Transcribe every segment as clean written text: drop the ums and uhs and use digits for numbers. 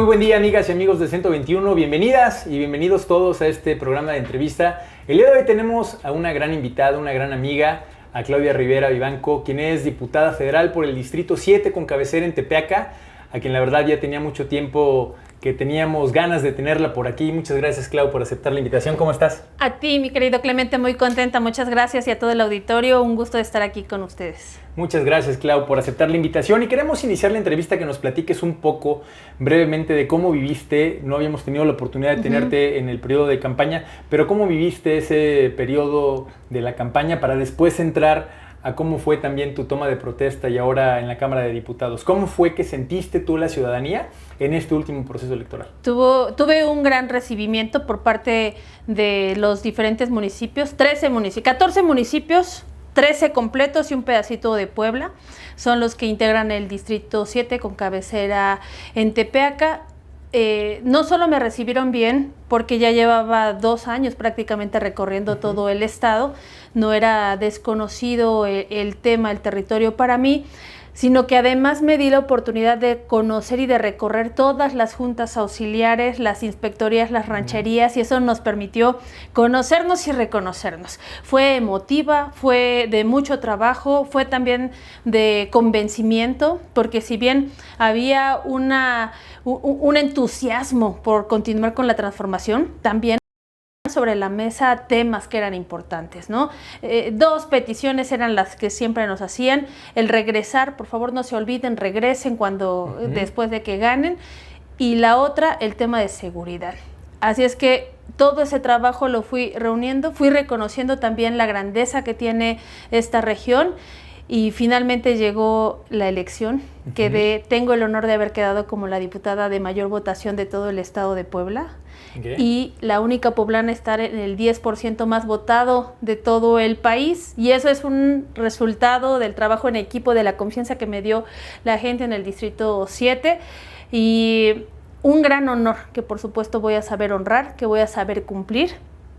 buen día, amigas y amigos de 121, bienvenidas y bienvenidos todos a este programa de entrevista. El día de hoy tenemos a una gran invitada, una gran amiga, a Claudia Rivera Vivanco, quien es diputada federal por el Distrito 7 con cabecera en Tepeaca, a quien la verdad ya tenía mucho tiempo que teníamos ganas de tenerla por aquí. Muchas gracias, Clau, por aceptar la invitación. ¿Cómo estás? A ti, mi querido Clemente, muy contenta. Muchas gracias y a todo el auditorio. Un gusto de estar aquí con ustedes. Muchas gracias, Clau, por aceptar la invitación. Y queremos iniciar la entrevista que nos platiques un poco brevemente de cómo viviste. No habíamos tenido la oportunidad de tenerte en el periodo de campaña, pero cómo viviste ese periodo de la campaña para después entrar a cómo fue también tu toma de protesta y ahora en la Cámara de Diputados. ¿Cómo fue que sentiste tú la ciudadanía en este último proceso electoral? Tuve un gran recibimiento por parte de los diferentes municipios, 14 municipios, 13 completos y un pedacito de Puebla, son los que integran el Distrito 7 con cabecera en Tepeaca. No solo me recibieron bien, porque ya llevaba 2 años prácticamente recorriendo todo el estado, no era desconocido el tema, el territorio para mí, sino que además me di la oportunidad de conocer y de recorrer todas las juntas auxiliares, las inspectorías, las rancherías, y eso nos permitió conocernos y reconocernos. Fue emotiva, fue de mucho trabajo, fue también de convencimiento, porque si bien había un entusiasmo por continuar con la transformación, también sobre la mesa temas que eran importantes, ¿no? 2 peticiones eran las que siempre nos hacían: el regresar, por favor no se olviden, regresen después de que ganen, y la otra, el tema de seguridad. Así es que todo ese trabajo lo fui reuniendo, fui reconociendo también la grandeza que tiene esta región, y finalmente llegó la elección. Tengo el honor de haber quedado como la diputada de mayor votación de todo el estado de Puebla. Y la única poblana estar en el 10% más votado de todo el país, y eso es un resultado del trabajo en equipo, de la confianza que me dio la gente en el Distrito 7, y un gran honor que por supuesto voy a saber honrar, que voy a saber cumplir,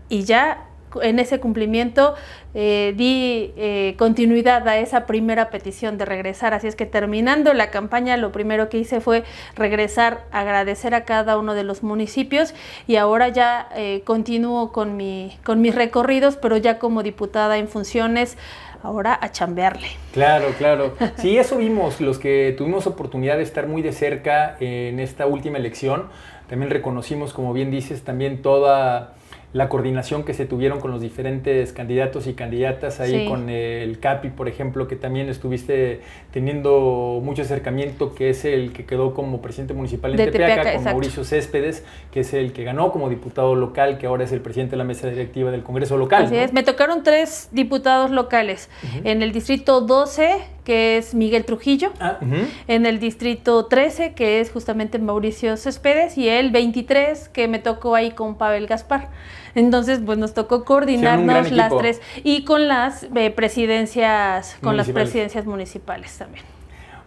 y ya en ese cumplimiento di continuidad a esa primera petición de regresar. Así es que terminando la campaña, lo primero que hice fue regresar, agradecer a cada uno de los municipios, y ahora ya continúo con mis recorridos, pero ya como diputada en funciones, ahora a chambearle. Claro, claro. Sí, eso vimos los que tuvimos oportunidad de estar muy de cerca en esta última elección. También reconocimos, como bien dices, también toda la coordinación que se tuvieron con los diferentes candidatos y candidatas ahí, sí, con el Capi, por ejemplo, que también estuviste teniendo mucho acercamiento, que es el que quedó como presidente municipal en Tepeaca, con exacto, Mauricio Céspedes, que es el que ganó como diputado local, que ahora es el presidente de la mesa directiva del Congreso local. Así es, me tocaron 3 diputados locales, en el Distrito 12, que es Miguel Trujillo, en el Distrito 13, que es justamente Mauricio Céspedes, y el 23, que me tocó ahí con Pavel Gaspar. Entonces, pues nos tocó coordinarnos las 3, y con las presidencias, con las presidencias municipales también.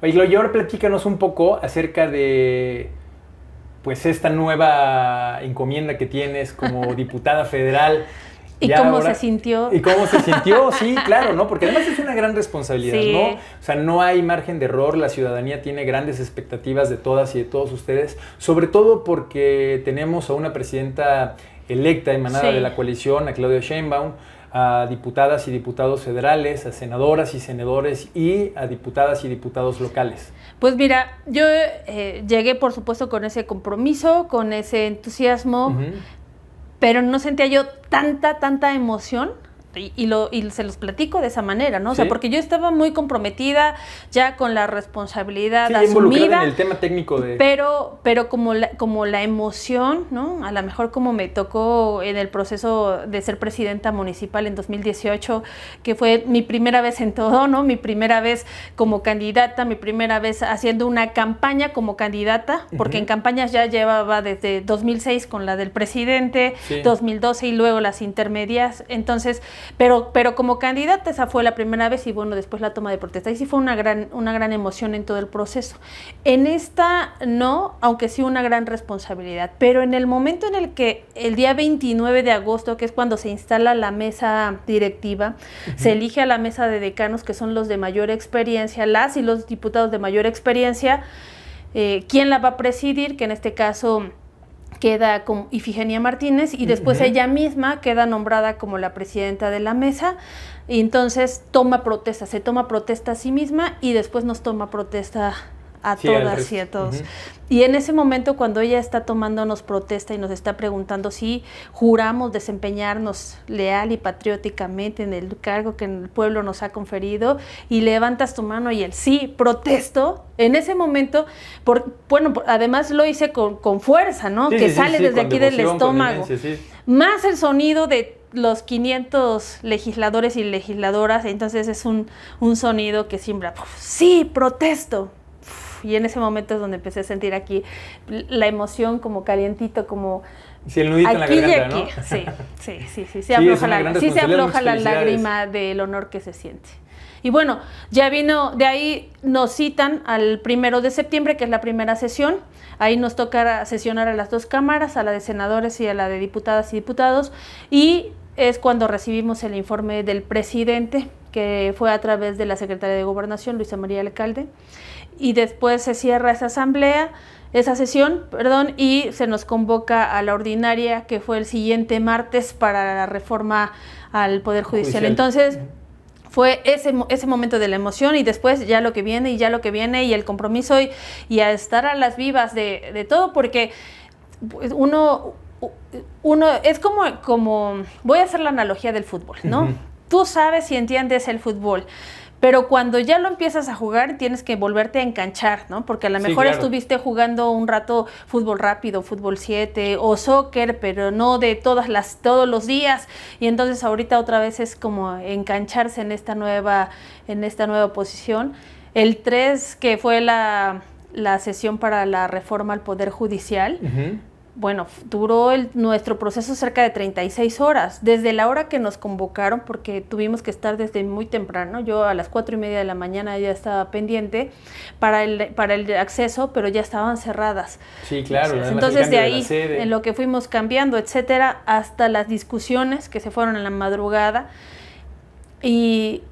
Oye, y ahora platícanos un poco acerca de pues esta nueva encomienda que tienes como diputada federal. ¿Y cómo se sintió? ¿Y cómo se sintió? Sí, claro, ¿no? Porque además es una gran responsabilidad, sí, ¿no? O sea, no hay margen de error, la ciudadanía tiene grandes expectativas de todas y de todos ustedes, sobre todo porque tenemos a una presidenta electa, emanada de la coalición, a Claudia Sheinbaum, a diputadas y diputados federales, a senadoras y senadores, y a diputadas y diputados locales. Pues mira, yo llegué por supuesto con ese compromiso, con ese entusiasmo, pero no sentía yo tanta emoción, y se los platico de esa manera, ¿no? O sea, porque yo estaba muy comprometida ya con la responsabilidad asumida, en el tema técnico de... pero como la emoción, ¿no? A lo mejor como me tocó en el proceso de ser presidenta municipal en 2018, que fue mi primera vez en todo, ¿no? Mi primera vez como candidata, mi primera vez haciendo una campaña como candidata, porque en campañas ya llevaba desde 2006 con la del presidente, 2012 y luego las intermedias. Entonces, pero como candidata esa fue la primera vez, y bueno, después la toma de protesta, y sí fue una gran emoción en todo el proceso. En esta no, aunque sí una gran responsabilidad, pero en el momento en el que el día 29 de agosto, que es cuando se instala la mesa directiva, se elige a la mesa de decanos, que son los de mayor experiencia, las y los diputados de mayor experiencia, quién la va a presidir, que en este caso queda con Ifigenia Martínez, y después ella misma queda nombrada como la presidenta de la mesa, y entonces se toma protesta a sí misma y después nos toma protesta a todas y a todos. Y en ese momento, cuando ella está tomándonos protesta y nos está preguntando si juramos desempeñarnos leal y patrióticamente en el cargo que el pueblo nos ha conferido, y levantas tu mano y el sí, protesto, en ese momento, además lo hice con fuerza, ¿no? Sí, que sale desde aquí del estómago. Más el sonido de los 500 legisladores y legisladoras, entonces es un sonido que siembra, sí, protesto. Y en ese momento es donde empecé a sentir aquí la emoción como calientito, como... Sí, el nudito en la garganta, ¿no? Sí, se afloja la lágrima del honor que se siente. Y bueno, ya vino, de ahí nos citan al 1 de septiembre, que es la primera sesión. Ahí nos toca sesionar a las dos cámaras, a la de senadores y a la de diputadas y diputados. Y es cuando recibimos el informe del presidente, que fue a través de la secretaria de Gobernación, Luisa María Alcalde. Y después se cierra esa sesión, y se nos convoca a la ordinaria, que fue el siguiente martes, para la reforma al Poder Judicial. Entonces, fue ese momento de la emoción, y después ya lo que viene, y el compromiso, y a estar a las vivas de todo, porque uno es como, voy a hacer la analogía del fútbol, ¿no? Tú sabes y entiendes el fútbol, pero cuando ya lo empiezas a jugar tienes que volverte a enganchar, ¿no? Porque a lo mejor estuviste jugando un rato fútbol rápido, fútbol 7 o soccer, pero no de todos los días, y entonces ahorita otra vez es como engancharse en esta nueva posición. El 3, que fue la sesión para la reforma al Poder Judicial, bueno, duró nuestro proceso cerca de 36 horas, desde la hora que nos convocaron, porque tuvimos que estar desde muy temprano. Yo a las 4:30 de la mañana ya estaba pendiente para el acceso, pero ya estaban cerradas. Sí, claro. Entonces de ahí, en lo que fuimos cambiando, etcétera, hasta las discusiones que se fueron en la madrugada. Y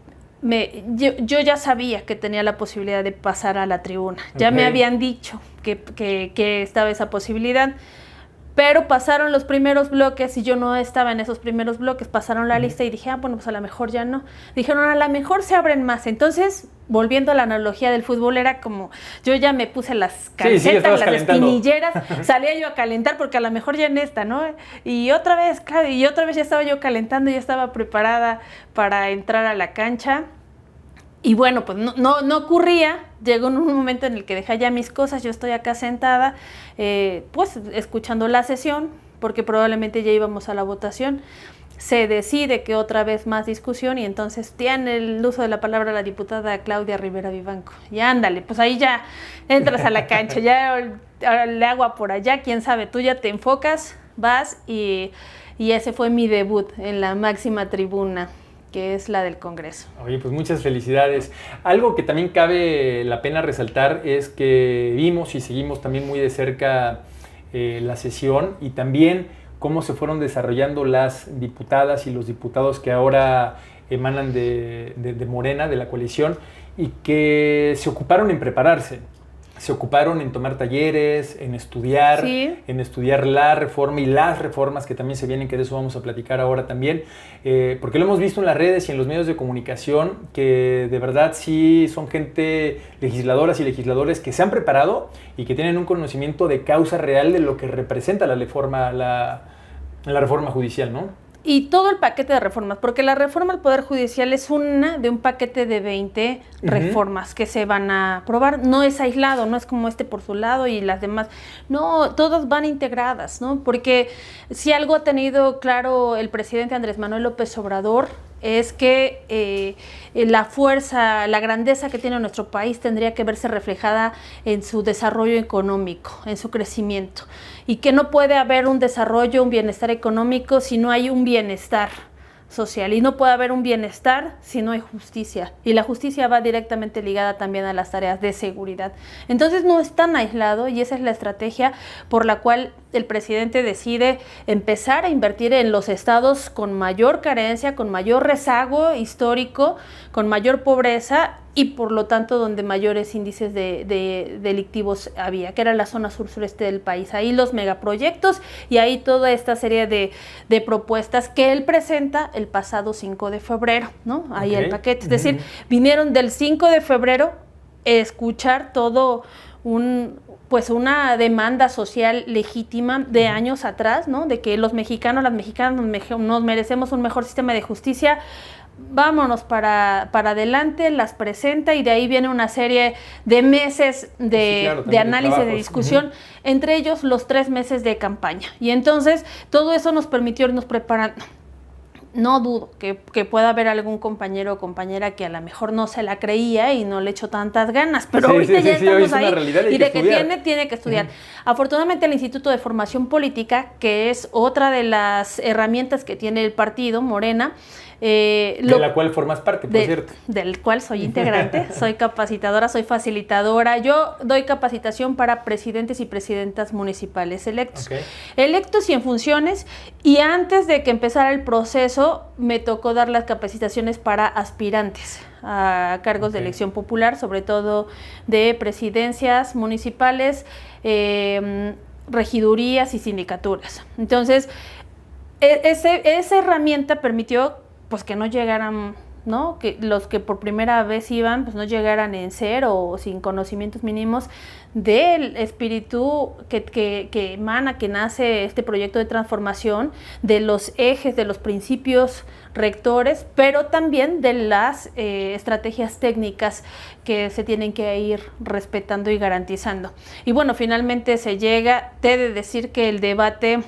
yo ya sabía que tenía la posibilidad de pasar a la tribuna. Ya me habían dicho que estaba esa posibilidad. Pero pasaron los primeros bloques y yo no estaba en esos primeros bloques, pasaron la lista y dije, pues a lo mejor ya no. Dijeron, a lo mejor se abren más. Entonces, volviendo a la analogía del fútbol, era como, yo ya me puse las calcetas, las espinilleras, salía yo a calentar porque a lo mejor ya en esta, ¿no? Y otra vez ya estaba yo calentando, ya estaba preparada para entrar a la cancha. Y bueno, pues no ocurría. Llegó en un momento en el que dejé ya mis cosas, yo estoy acá sentada, pues escuchando la sesión, porque probablemente ya íbamos a la votación. Se decide que otra vez más discusión, y entonces tiene el uso de la palabra la diputada Claudia Rivera Vivanco. Y ándale, pues ahí ya entras a la cancha, ya le agua por allá, quién sabe, tú ya te enfocas, vas, y ese fue mi debut en la máxima tribuna, que es la del Congreso. Oye, pues muchas felicidades. Algo que también cabe la pena resaltar es que vimos y seguimos también muy de cerca la sesión, y también cómo se fueron desarrollando las diputadas y los diputados que ahora emanan de Morena, de la coalición, y que se ocuparon en prepararse. Se ocuparon en tomar talleres, en estudiar la reforma y las reformas que también se vienen, que de eso vamos a platicar ahora también, porque lo hemos visto en las redes y en los medios de comunicación, que de verdad sí son gente, legisladoras y legisladores, que se han preparado y que tienen un conocimiento de causa real de lo que representa la reforma judicial, ¿no? Y todo el paquete de reformas, porque la reforma al Poder Judicial es una de un paquete de 20 reformas que se van a aprobar. No es aislado, no es como este por su lado y las demás. No, todas van integradas, ¿no? Porque si algo ha tenido claro el presidente Andrés Manuel López Obrador, es que la fuerza, la grandeza que tiene nuestro país tendría que verse reflejada en su desarrollo económico, en su crecimiento, y que no puede haber un desarrollo, un bienestar económico si no hay un bienestar social, y no puede haber un bienestar si no hay justicia, y la justicia va directamente ligada también a las tareas de seguridad. Entonces no es tan aislado, y esa es la estrategia por la cual el presidente decide empezar a invertir en los estados con mayor carencia, con mayor rezago histórico, con mayor pobreza, y por lo tanto donde mayores índices de delictivos había, que era la zona sur-sureste del país. Ahí los megaproyectos y ahí toda esta serie de propuestas que él presenta el pasado 5 de febrero, ¿no? Ahí el paquete. Es decir, vinieron del 5 de febrero a escuchar todo una demanda social legítima de años atrás, ¿no? De que los mexicanos, las mexicanas nos merecemos un mejor sistema de justicia. Vámonos para adelante, las presenta y de ahí viene una serie de meses de análisis, de discusión, entre ellos los 3 meses de campaña. Y entonces todo eso nos permitió irnos preparando. No dudo que pueda haber algún compañero o compañera que a lo mejor no se la creía y no le echó tantas ganas, pero ahorita ya estamos ahí y de que tiene que estudiar. Afortunadamente el Instituto de Formación Política, que es otra de las herramientas que tiene el partido, Morena, de la cual formas parte, por cierto. Del cual soy integrante, soy capacitadora, soy facilitadora. Yo doy capacitación para presidentes y presidentas municipales electos. Electos y en funciones, y antes de que empezara el proceso, me tocó dar las capacitaciones para aspirantes a cargos de elección popular, sobre todo de presidencias municipales, regidurías y sindicaturas. Entonces, esa herramienta permitió pues que no llegaran, ¿no? Que los que por primera vez iban, pues no llegaran en cero o sin conocimientos mínimos del espíritu que emana, que nace este proyecto de transformación, de los ejes, de los principios rectores, pero también de las estrategias técnicas que se tienen que ir respetando y garantizando. Y bueno, finalmente se llega, te he de decir que el debate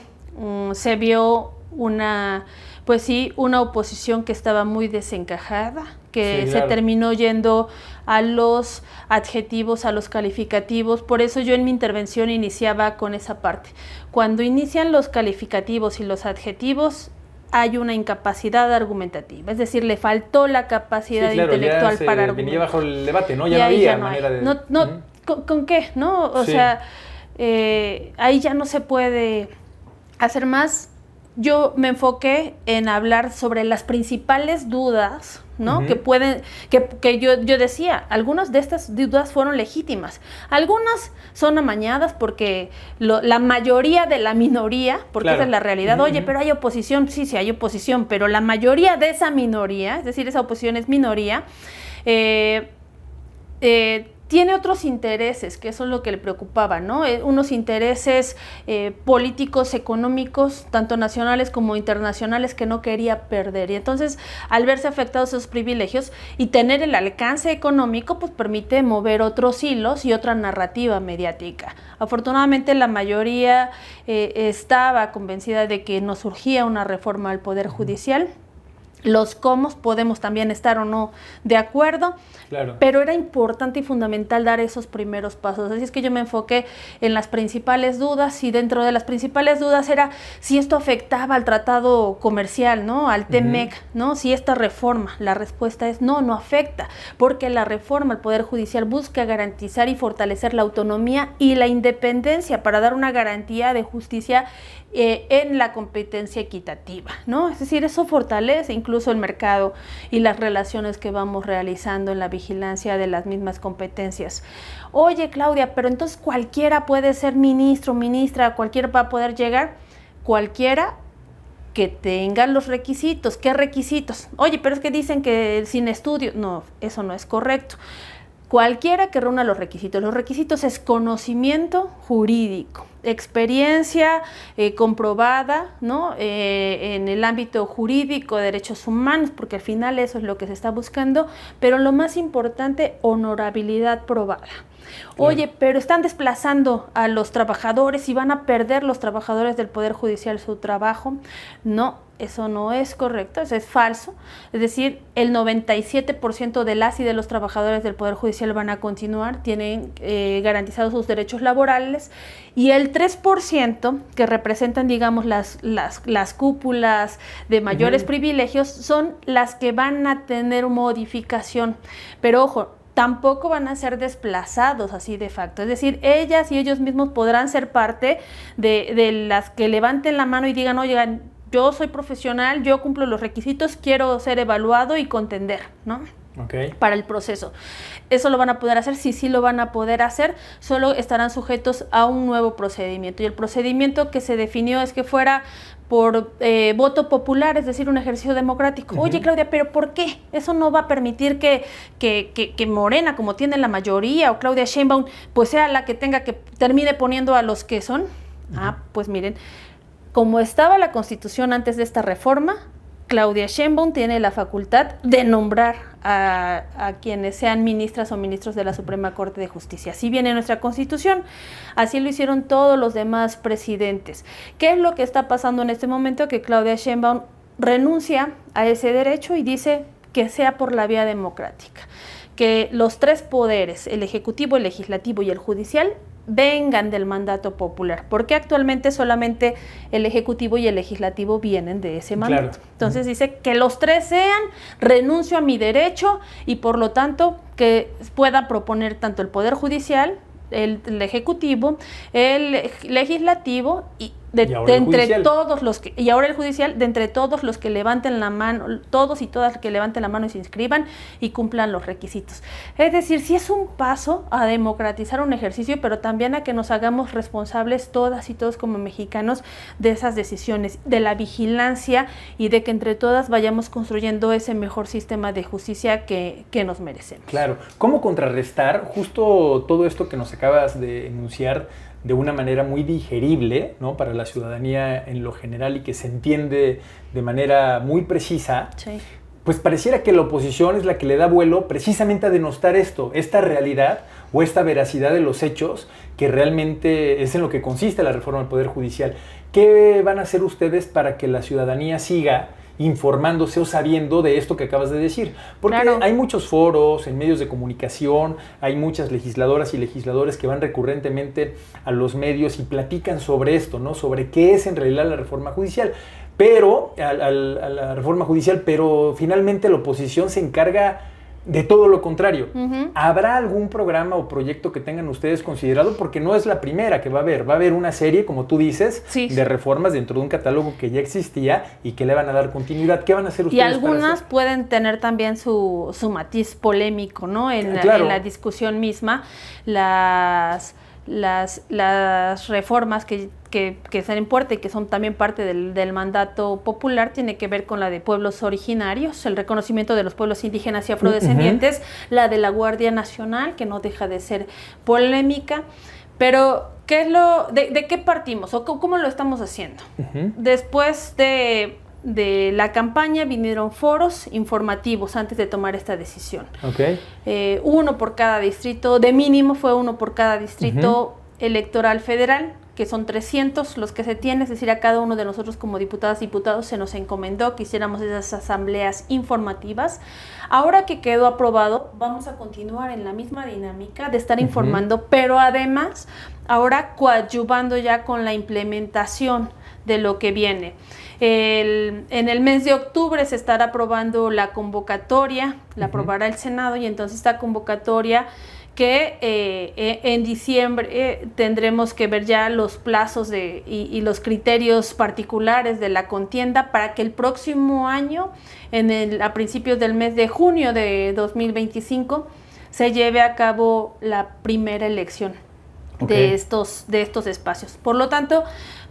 se vio una oposición que estaba muy desencajada, que se terminó yendo a los adjetivos, a los calificativos. Por eso yo en mi intervención iniciaba con esa parte. Cuando inician los calificativos y los adjetivos, hay una incapacidad argumentativa, es decir, le faltó la capacidad intelectual para argumentar. Venía bajo el debate, ¿no? Ya no había manera de... ¿Con qué? ¿No? O sea, ahí ya no se puede hacer más. Yo me enfoqué en hablar sobre las principales dudas, ¿no? Que yo decía, algunas de estas dudas fueron legítimas, algunas son amañadas porque la mayoría de la minoría, porque esa es la realidad, oye, pero hay oposición, sí hay oposición, pero la mayoría de esa minoría, es decir, esa oposición es minoría, tiene otros intereses, que eso es lo que le preocupaba, ¿no? Unos intereses políticos, económicos, tanto nacionales como internacionales, que no quería perder. Y entonces, al verse afectados esos privilegios y tener el alcance económico, pues permite mover otros hilos y otra narrativa mediática. Afortunadamente, la mayoría estaba convencida de que nos surgía una reforma al Poder Judicial. Los cómo podemos también estar o no de acuerdo, pero era importante y fundamental dar esos primeros pasos. Así es que yo me enfoqué en las principales dudas, y dentro de las principales dudas era si esto afectaba al tratado comercial, ¿no? Al TEMEC, ¿no? Si esta reforma, la respuesta es no afecta, porque la reforma al Poder Judicial busca garantizar y fortalecer la autonomía y la independencia para dar una garantía de justicia en la competencia equitativa, ¿no? Es decir, eso fortalece incluso el mercado y las relaciones que vamos realizando en la vigilancia de las mismas competencias. Oye, Claudia, pero entonces cualquiera puede ser ministro, ministra, cualquiera va a poder llegar, cualquiera que tenga los requisitos. ¿Qué requisitos? Oye, pero es que dicen que sin estudio. No, eso no es correcto. Cualquiera que reúna los requisitos es conocimiento jurídico, experiencia comprobada, ¿no? En el ámbito jurídico de derechos humanos, porque al final eso es lo que se está buscando, pero lo más importante, honorabilidad probada. Oye, pero están desplazando a los trabajadores y van a perder los trabajadores del Poder Judicial su trabajo. No, eso no es correcto, eso es falso. Es decir, el 97% de las y de los trabajadores del Poder Judicial van a continuar, tienen garantizados sus derechos laborales, y el 3% que representan, digamos, las cúpulas de mayores privilegios son las que van a tener modificación. Pero ojo, tampoco van a ser desplazados así de facto. Es decir, ellas y ellos mismos podrán ser parte de las que levanten la mano y digan, oigan, yo soy profesional, yo cumplo los requisitos, quiero ser evaluado y contender, ¿no? para el proceso. ¿Eso lo van a poder hacer? Sí lo van a poder hacer, solo estarán sujetos a un nuevo procedimiento. Y el procedimiento que se definió es que fuera por voto popular, es decir, un ejercicio democrático. Oye, Claudia, ¿pero por qué? Eso no va a permitir que Morena, como tiene la mayoría, o Claudia Sheinbaum, pues sea la que termine poniendo a los que son. Pues miren, como estaba la Constitución antes de esta reforma, Claudia Sheinbaum tiene la facultad de nombrar a quienes sean ministras o ministros de la Suprema Corte de Justicia. Así viene nuestra Constitución, así lo hicieron todos los demás presidentes. ¿Qué es lo que está pasando en este momento? Que Claudia Sheinbaum renuncia a ese derecho y dice que sea por la vía democrática, que los tres poderes, el Ejecutivo, el Legislativo y el Judicial, vengan del mandato popular, porque actualmente solamente el Ejecutivo y el Legislativo vienen de ese mandato. Claro. Entonces dice que los tres sean, renuncio a mi derecho y por lo tanto que pueda proponer tanto el Poder Judicial, el Ejecutivo, el Legislativo y entre todos los que, y ahora el judicial, de entre todos los que levanten la mano, todos y todas que levanten la mano y se inscriban y cumplan los requisitos. Es decir, sí es un paso a democratizar un ejercicio, pero también a que nos hagamos responsables todas y todos como mexicanos de esas decisiones, de la vigilancia y de que entre todas vayamos construyendo ese mejor sistema de justicia que nos merecemos. Claro. ¿Cómo contrarrestar justo todo esto que nos acabas de enunciar de una manera muy digerible, ¿no?, para la ciudadanía en lo general y que se entiende de manera muy precisa? Sí. Pues pareciera que la oposición es la que le da vuelo precisamente a denostar esta realidad o esta veracidad de los hechos que realmente es en lo que consiste la reforma del Poder Judicial. ¿Qué van a hacer ustedes para que la ciudadanía siga informándose o sabiendo de esto que acabas de decir? Porque claro, hay muchos foros, en medios de comunicación, hay muchas legisladoras y legisladores que van recurrentemente a los medios y platican sobre esto, ¿no? Sobre qué es en realidad la reforma judicial. Pero, a la reforma judicial, pero finalmente la oposición se encarga de todo lo contrario. ¿Habrá algún programa o proyecto que tengan ustedes considerado? Porque no es la primera que va a haber una serie, como tú dices, de reformas dentro de un catálogo que ya existía y que le van a dar continuidad. ¿Qué van a hacer ustedes? Y algunas pueden tener también su matiz polémico, ¿no? En la discusión misma, las reformas que están en puerta y que son también parte del mandato popular tiene que ver con la de pueblos originarios, el reconocimiento de los pueblos indígenas y afrodescendientes, la de la Guardia Nacional, que no deja de ser polémica, pero ¿qué es de qué partimos o cómo lo estamos haciendo? Después de la campaña vinieron foros informativos antes de tomar esta decisión. Uno por cada distrito, de mínimo fue uno por cada distrito electoral federal, que son 300 los que se tienen, es decir, a cada uno de nosotros como diputadas y diputados se nos encomendó que hiciéramos esas asambleas informativas. Ahora que quedó aprobado, vamos a continuar en la misma dinámica de estar informando, pero además ahora coadyuvando ya con la implementación de lo que viene. En el mes de octubre se estará aprobando la convocatoria, la aprobará el Senado y entonces esta convocatoria que en diciembre tendremos que ver ya los plazos y los criterios particulares de la contienda para que el próximo año, a principios del mes de junio de 2025, se lleve a cabo la primera elección de estos espacios. Por lo tanto,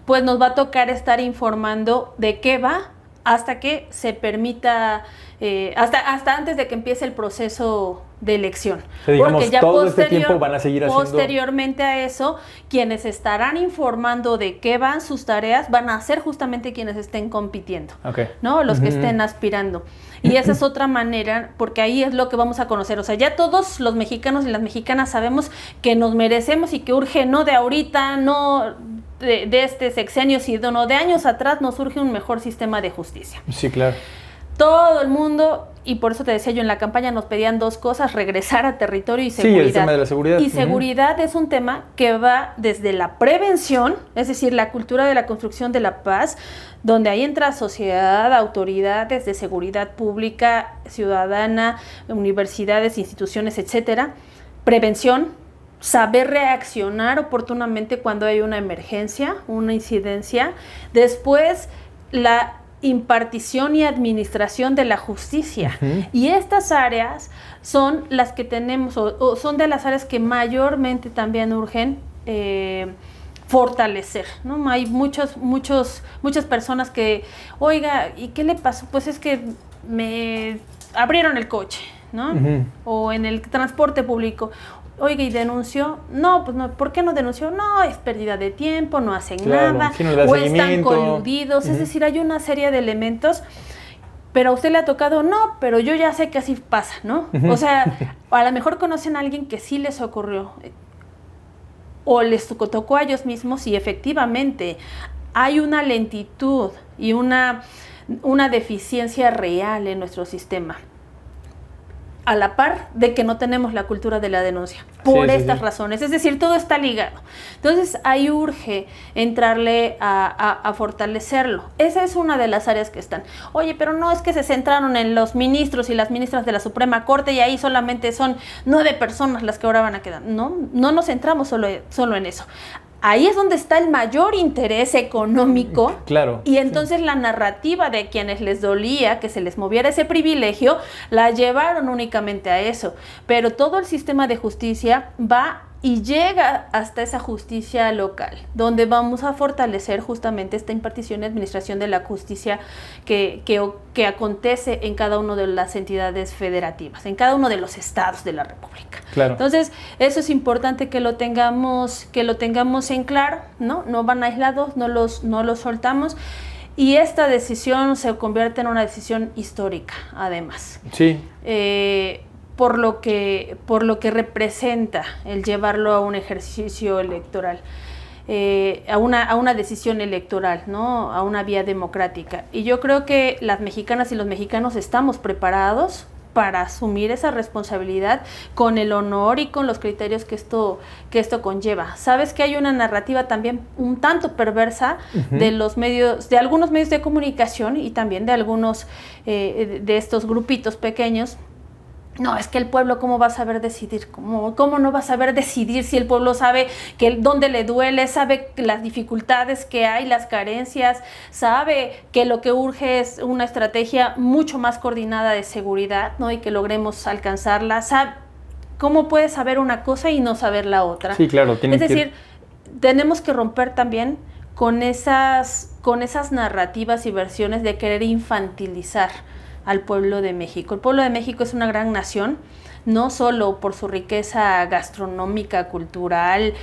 pues nos va a tocar estar informando de qué va hasta que se permita, hasta antes de que empiece el proceso de elección. O sea, digamos, porque ya todo este tiempo van a seguir haciendo... Posteriormente a eso, quienes estarán informando de qué van sus tareas van a ser justamente quienes estén compitiendo, ¿no? Los que estén aspirando. Y esa es otra manera, porque ahí es lo que vamos a conocer. O sea, ya todos los mexicanos y las mexicanas sabemos que nos merecemos y que urge, no de ahorita, no de este sexenio, sino de años atrás, nos urge un mejor sistema de justicia. Sí, claro. Todo el mundo, y por eso te decía yo, en la campaña nos pedían dos cosas: regresar a territorio y seguridad. Sí, el tema de la seguridad. Y seguridad es un tema que va desde la prevención, es decir, la cultura de la construcción de la paz, donde ahí entra sociedad, autoridades de seguridad pública, ciudadana, universidades, instituciones, etcétera. Prevención, saber reaccionar oportunamente cuando hay una emergencia, una incidencia. Después, impartición y administración de la justicia. Y estas áreas son las que tenemos, o son de las áreas que mayormente también urgen fortalecer, ¿no? Hay muchas personas que, oiga, ¿y qué le pasó? Pues es que me abrieron el coche, ¿no? O en el transporte público. Oiga, ¿y denunció? No, pues no, ¿por qué no denunció? No, es pérdida de tiempo, no hacen nada, si no le da o seguimiento. están coludidos, es decir, hay una serie de elementos, pero a usted le ha tocado, no, pero yo ya sé que así pasa, ¿no? O sea, a lo mejor conocen a alguien que sí les ocurrió, o les tocó a ellos mismos, y efectivamente hay una lentitud y una deficiencia real en nuestro sistema, a la par de que no tenemos la cultura de la denuncia, por estas razones. Es decir, todo está ligado. Entonces, ahí urge entrarle a fortalecerlo. Esa es una de las áreas que están. Oye, pero no es que se centraron en los ministros y las ministras de la Suprema Corte y ahí solamente son 9 personas las que ahora van a quedar. No nos centramos solo en eso. Ahí es donde está el mayor interés económico. Claro. Y entonces la narrativa de quienes les dolía que se les moviera ese privilegio, la llevaron únicamente a eso. Pero todo el sistema de justicia va y llega hasta esa justicia local, donde vamos a fortalecer justamente esta impartición y administración de la justicia que acontece en cada una de las entidades federativas, en cada uno de los estados de la República. Claro. Entonces, eso es importante que lo tengamos en claro, ¿no? No van aislados, no los soltamos. Y esta decisión se convierte en una decisión histórica, además. Sí. Por lo que representa el llevarlo a un ejercicio electoral, a una decisión electoral, ¿no? A una vía democrática. Y yo creo que las mexicanas y los mexicanos estamos preparados para asumir esa responsabilidad con el honor y con los criterios que esto conlleva. Sabes que hay una narrativa también un tanto perversa de los medios, de algunos medios de comunicación y también de algunos de estos grupitos pequeños. No, es que el pueblo, ¿cómo va a saber decidir? ¿Cómo no va a saber decidir si el pueblo sabe dónde le duele, sabe las dificultades que hay, las carencias, sabe que lo que urge es una estrategia mucho más coordinada de seguridad, ¿no? Y que logremos alcanzarla? ¿Cómo puede saber una cosa y no saber la otra? Sí, claro. Es decir, tenemos que romper también con esas narrativas y versiones de querer infantilizar al pueblo de México. El pueblo de México es una gran nación, no solo por su riqueza gastronómica, cultural,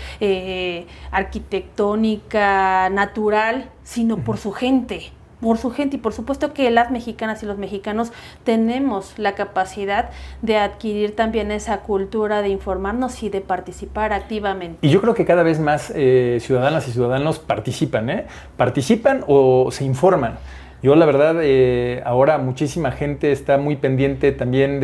arquitectónica, natural, sino por su gente. Y por supuesto que las mexicanas y los mexicanos tenemos la capacidad de adquirir también esa cultura de informarnos y de participar activamente. Y yo creo que cada vez más ciudadanas y ciudadanos participan o se informan. Yo la verdad, ahora muchísima gente está muy pendiente también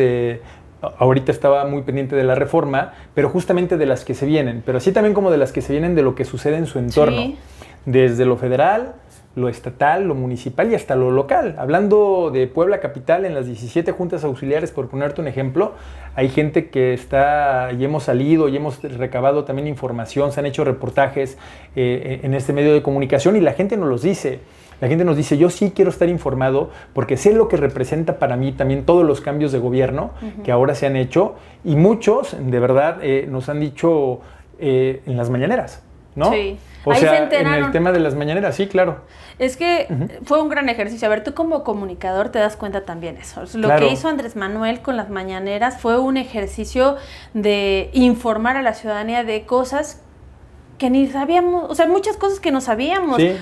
ahorita estaba muy pendiente de la reforma, pero justamente de las que se vienen, pero así también como de las que se vienen de lo que sucede en su entorno, sí. Desde lo federal, lo estatal, lo municipal y hasta lo local. Hablando de Puebla capital, en las 17 juntas auxiliares, por ponerte un ejemplo, hay gente que está y hemos salido y hemos recabado también información, se han hecho reportajes en este medio de comunicación y la gente nos los dice. La gente nos dice, yo sí quiero estar informado porque sé lo que representa para mí también todos los cambios de gobierno que ahora se han hecho y muchos, de verdad, nos han dicho en las mañaneras, ¿no? Sí. O ahí sea, se enteraron. En el tema de las mañaneras, sí, claro. Es que fue un gran ejercicio. A ver, tú como comunicador te das cuenta también eso. Lo claro. que hizo Andrés Manuel con las mañaneras fue un ejercicio de informar a la ciudadanía de cosas que ni sabíamos, o sea, muchas cosas que no sabíamos. Sí.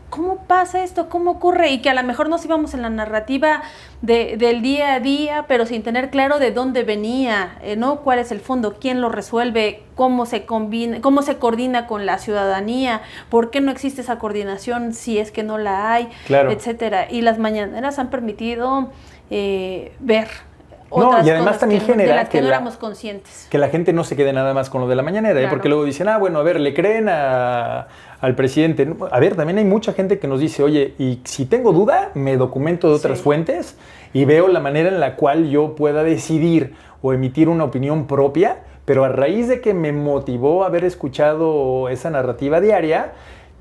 ¿Cómo pasa esto? ¿Cómo ocurre? Y que a lo mejor nos íbamos en la narrativa del día a día, pero sin tener claro de dónde venía, ¿no? ¿Cuál es el fondo? ¿Quién lo resuelve? ¿Cómo se coordina con la ciudadanía? ¿Por qué no existe esa coordinación si es que no la hay? Claro. Etcétera. Y las mañaneras han permitido ver no, y además también genera de las que no éramos conscientes. Que la gente no se quede nada más con lo de la mañanera, claro. Porque luego dicen, bueno, a ver, le creen al presidente. A ver, también hay mucha gente que nos dice, oye, y si tengo duda, me documento de otras fuentes y veo la manera en la cual yo pueda decidir o emitir una opinión propia, pero a raíz de que me motivó haber escuchado esa narrativa diaria,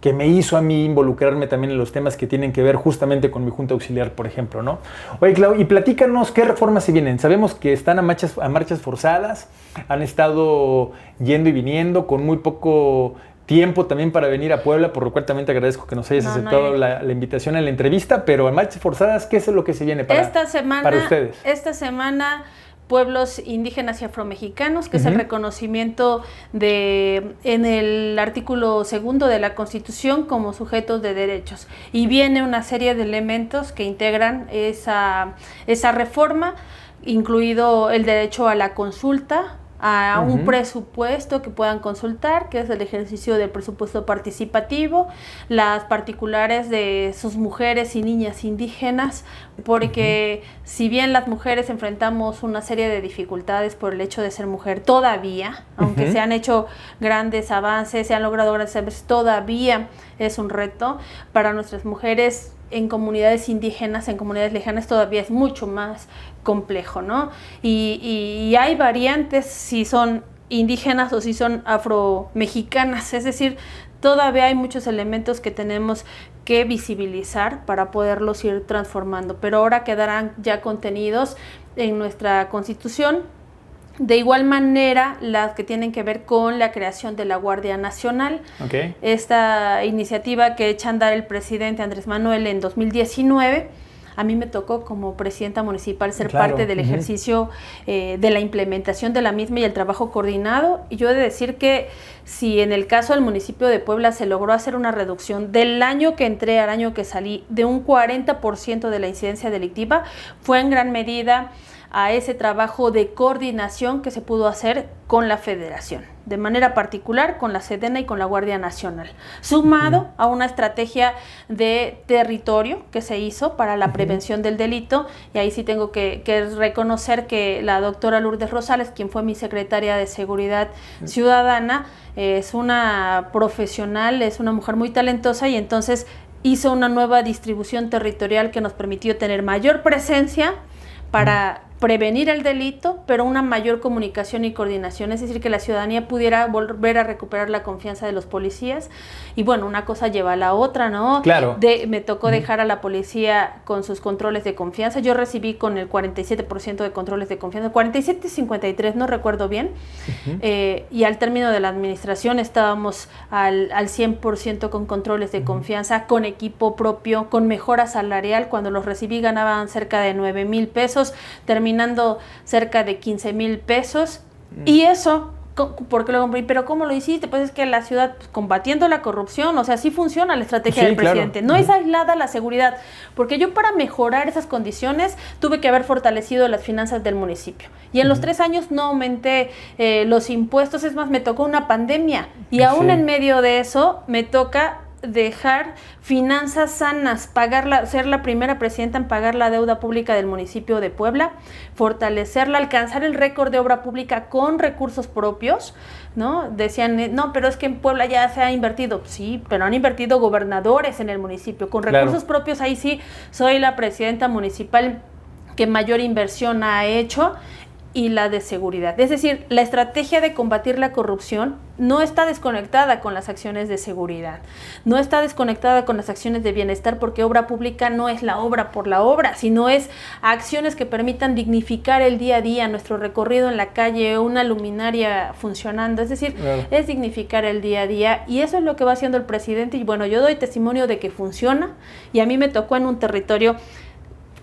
que me hizo a mí involucrarme también en los temas que tienen que ver justamente con mi Junta Auxiliar, por ejemplo, ¿no? Oye, Clau, y platícanos qué reformas se vienen. Sabemos que están a marchas forzadas, han estado yendo y viniendo con muy poco tiempo también para venir a Puebla, por lo cual también te agradezco que nos hayas aceptado la invitación a la entrevista, pero a marchas forzadas, ¿qué es lo que se viene para ustedes? Esta semana, pueblos indígenas y afromexicanos, que es el reconocimiento en el artículo 2 de la Constitución como sujetos de derechos. Y viene una serie de elementos que integran esa reforma, incluido el derecho a la consulta, a un presupuesto que puedan consultar, que es el ejercicio del presupuesto participativo, las particulares de sus mujeres y niñas indígenas, porque si bien las mujeres enfrentamos una serie de dificultades por el hecho de ser mujer, todavía, aunque se han hecho grandes avances, se han logrado grandes avances, todavía es un reto para nuestras mujeres en comunidades indígenas, en comunidades lejanas, todavía es mucho más complejo, ¿no? Y hay variantes si son indígenas o si son afromexicanas, es decir, todavía hay muchos elementos que tenemos que visibilizar para poderlos ir transformando, pero ahora quedarán ya contenidos en nuestra Constitución. De igual manera, las que tienen que ver con la creación de la Guardia Nacional. Esta iniciativa que echa a andar el presidente Andrés Manuel en 2019, a mí me tocó como presidenta municipal ser parte del ejercicio de la implementación de la misma y el trabajo coordinado. Y yo he de decir que si en el caso del municipio de Puebla se logró hacer una reducción del año que entré al año que salí de un 40% de la incidencia delictiva, fue en gran medida a ese trabajo de coordinación que se pudo hacer con la Federación, de manera particular con la Sedena y con la Guardia Nacional, sumado a una estrategia de territorio que se hizo para la prevención del delito, y ahí sí tengo que reconocer que la doctora Lourdes Rosales, quien fue mi secretaria de Seguridad Ciudadana, es una profesional, es una mujer muy talentosa, y entonces hizo una nueva distribución territorial que nos permitió tener mayor presencia para prevenir el delito, pero una mayor comunicación y coordinación, es decir, que la ciudadanía pudiera volver a recuperar la confianza de los policías. Y bueno, una cosa lleva a la otra, ¿no? Claro. Me tocó dejar a la policía con sus controles de confianza. Yo recibí con el 47% de controles de confianza, 47-53, no recuerdo bien. Y al término de la administración estábamos al 100% con controles de confianza, con equipo propio, con mejora salarial. Cuando los recibí ganaban cerca de 9,000 pesos, terminando cerca de 15,000 pesos. Y eso, porque lo compré, pero ¿cómo lo hiciste? Pues es que la ciudad, combatiendo la corrupción, o sea, así funciona la estrategia del presidente. No es aislada la seguridad, porque yo para mejorar esas condiciones tuve que haber fortalecido las finanzas del municipio. Y en los 3 años no aumenté los impuestos, es más, me tocó una pandemia. Y aún en medio de eso, me toca dejar finanzas sanas, ser la primera presidenta en pagar la deuda pública del municipio de Puebla, fortalecerla, alcanzar el récord de obra pública con recursos propios, ¿no? Decían, no, pero es que en Puebla ya se ha invertido. Sí, pero han invertido gobernadores en el municipio. Con recursos propios, ahí sí, soy la presidenta municipal que mayor inversión ha hecho, y la de seguridad. Es decir, la estrategia de combatir la corrupción no está desconectada con las acciones de seguridad, no está desconectada con las acciones de bienestar, porque obra pública no es la obra por la obra, sino es acciones que permitan dignificar el día a día, nuestro recorrido en la calle, una luminaria funcionando, es decir, es dignificar el día a día, y eso es lo que va haciendo el presidente. Y bueno, yo doy testimonio de que funciona, y a mí me tocó en un territorio.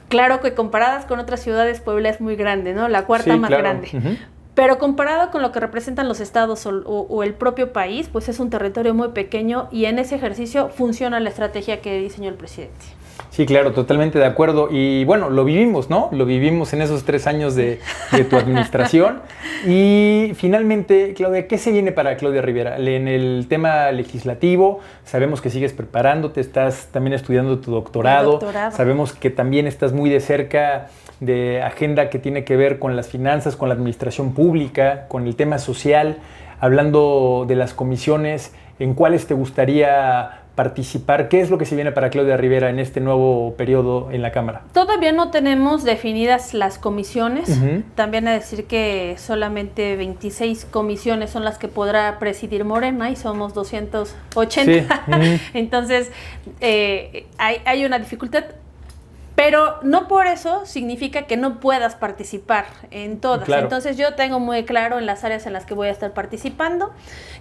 Claro que comparadas con otras ciudades, Puebla es muy grande, ¿no? La cuarta más grande. Pero comparado con lo que representan los estados o el propio país, pues es un territorio muy pequeño, y en ese ejercicio funciona la estrategia que diseñó el presidente. Sí, claro, totalmente de acuerdo. Y bueno, lo vivimos, ¿no? Lo vivimos en esos 3 años de tu administración. Y finalmente, Claudia, ¿qué se viene para Claudia Rivera? En el tema legislativo, sabemos que sigues preparándote, estás también estudiando tu doctorado. Sabemos que también estás muy de cerca de agenda que tiene que ver con las finanzas, con la administración pública, con el tema social, hablando de las comisiones, ¿en cuáles te gustaría participar? ¿Qué es lo que se viene para Claudia Rivera en este nuevo periodo en la Cámara? Todavía no tenemos definidas las comisiones. También a decir que solamente 26 comisiones son las que podrá presidir Morena y somos 280. Sí. Entonces, hay una dificultad. Pero no por eso significa que no puedas participar en todas. Claro. Entonces yo tengo muy claro en las áreas en las que voy a estar participando,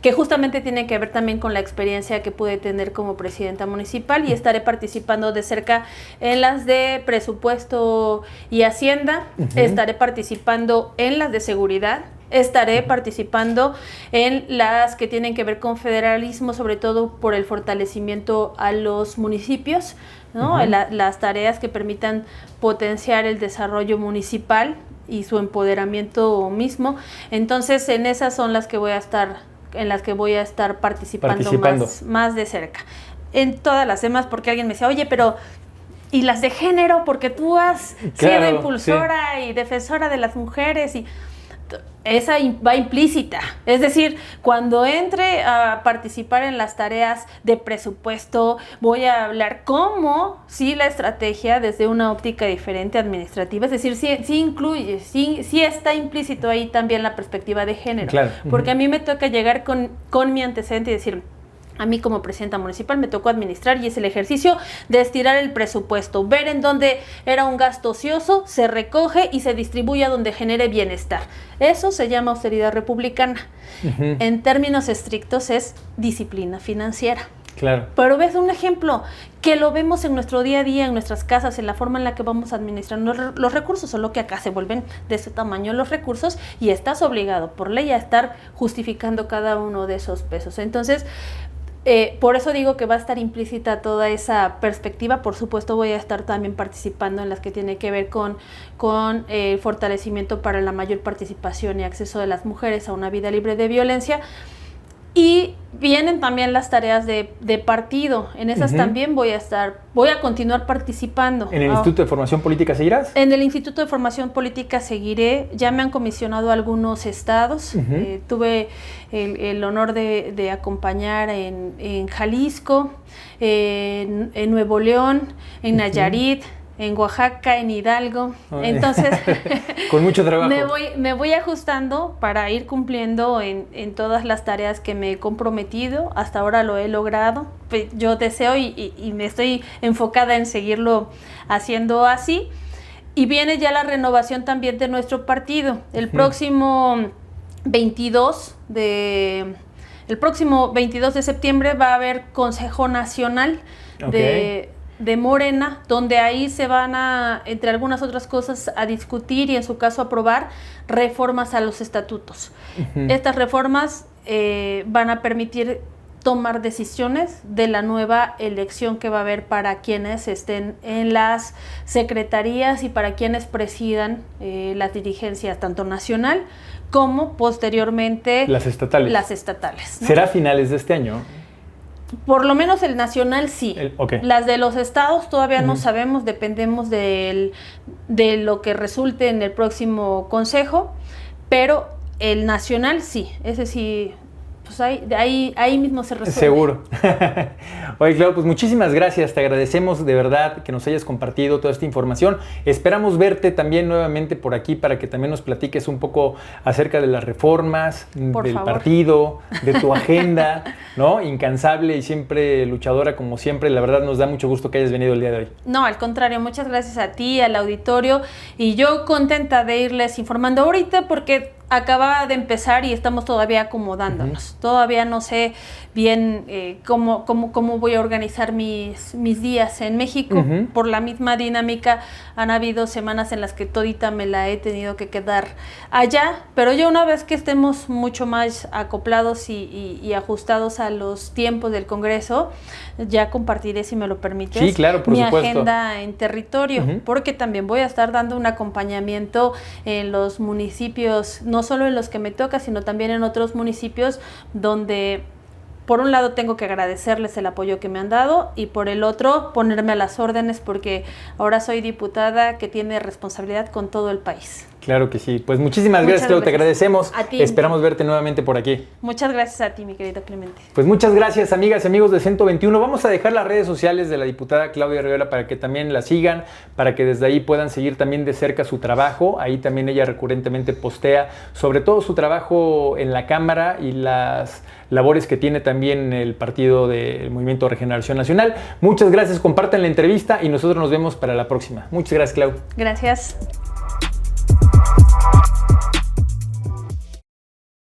que justamente tiene que ver también con la experiencia que pude tener como presidenta municipal, y estaré participando de cerca en las de presupuesto y hacienda, estaré participando en las de seguridad, estaré participando en las que tienen que ver con federalismo, sobre todo por el fortalecimiento a los municipios, ¿no? Las tareas que permitan potenciar el desarrollo municipal y su empoderamiento mismo. Entonces, en esas son las que voy a estar, en las que voy a estar participando. Más de cerca. En todas las demás, porque alguien me decía, oye, pero y las de género, porque tú has sido impulsora y defensora de las mujeres, y esa va implícita. Es decir, cuando entre a participar en las tareas de presupuesto, voy a hablar cómo sí la estrategia desde una óptica diferente administrativa, es decir, sí incluye, sí está implícito ahí también la perspectiva de género. Claro. Porque a mí me toca llegar con mi antecedente y decir, a mí como presidenta municipal me tocó administrar, y es el ejercicio de estirar el presupuesto, ver en dónde era un gasto ocioso, se recoge y se distribuye a donde genere bienestar. Eso se llama austeridad republicana. En términos estrictos es disciplina financiera. Claro. Pero ves un ejemplo que lo vemos en nuestro día a día, en nuestras casas, en la forma en la que vamos administrando los recursos, solo que acá se vuelven de ese tamaño los recursos y estás obligado por ley a estar justificando cada uno de esos pesos. Entonces, por eso digo que va a estar implícita toda esa perspectiva. Por supuesto voy a estar también participando en las que tiene que ver con fortalecimiento para la mayor participación y acceso de las mujeres a una vida libre de violencia. Y vienen también las tareas de partido. En esas también voy a continuar participando. ¿En el Instituto de Formación Política seguirás? En el Instituto de Formación Política seguiré. Ya me han comisionado algunos estados. Tuve el honor de acompañar en Jalisco, en Nuevo León, en Nayarit, en Oaxaca, en Hidalgo. Entonces, con mucho trabajo. Me voy ajustando para ir cumpliendo en todas las tareas que me he comprometido. Hasta ahora lo he logrado. Yo deseo y me estoy enfocada en seguirlo haciendo así. Y viene ya la renovación también de nuestro partido. El próximo 22 de septiembre va a haber Consejo Nacional de Morena, donde ahí se van a, entre algunas otras cosas, a discutir y en su caso aprobar reformas a los estatutos. Estas reformas van a permitir tomar decisiones de la nueva elección que va a haber para quienes estén en las secretarías y para quienes presidan las dirigencias tanto nacional como posteriormente las estatales. ¿No? ¿Será a finales de este año? Por lo menos el nacional sí. Las de los estados todavía no sabemos, dependemos de lo que resulte en el próximo consejo, pero el nacional sí, ese sí, pues ahí mismo se resuelve. Seguro. Oye, Clau, pues muchísimas gracias, te agradecemos de verdad que nos hayas compartido toda esta información. Esperamos verte también nuevamente por aquí para que también nos platiques un poco acerca de las reformas, del partido, de tu agenda, ¿no? Incansable y siempre luchadora como siempre. La verdad nos da mucho gusto que hayas venido el día de hoy. No, al contrario, muchas gracias a ti, al auditorio, y yo contenta de irles informando ahorita porque acaba de empezar y estamos todavía acomodándonos. Todavía no sé bien cómo voy a organizar mis días en México. Por la misma dinámica han habido semanas en las que todita me la he tenido que quedar allá, pero yo una vez que estemos mucho más acoplados y ajustados a los tiempos del Congreso, ya compartiré, si me lo permites, sí, claro, por supuesto, agenda en territorio, porque también voy a estar dando un acompañamiento en los municipios, no solo en los que me toca, sino también en otros municipios donde, por un lado, tengo que agradecerles el apoyo que me han dado y por el otro, ponerme a las órdenes porque ahora soy diputada que tiene responsabilidad con todo el país. Claro que sí. Pues muchísimas gracias, Clau, te agradecemos. A ti. Esperamos verte nuevamente por aquí. Muchas gracias a ti, mi querido Clemente. Pues muchas gracias, amigas y amigos de 121. Vamos a dejar las redes sociales de la diputada Claudia Rivera para que también la sigan, para que desde ahí puedan seguir también de cerca su trabajo. Ahí también ella recurrentemente postea sobre todo su trabajo en la Cámara y las labores que tiene también el partido del Movimiento de Regeneración Nacional. Muchas gracias, compartan la entrevista y nosotros nos vemos para la próxima. Muchas gracias, Clau. Gracias.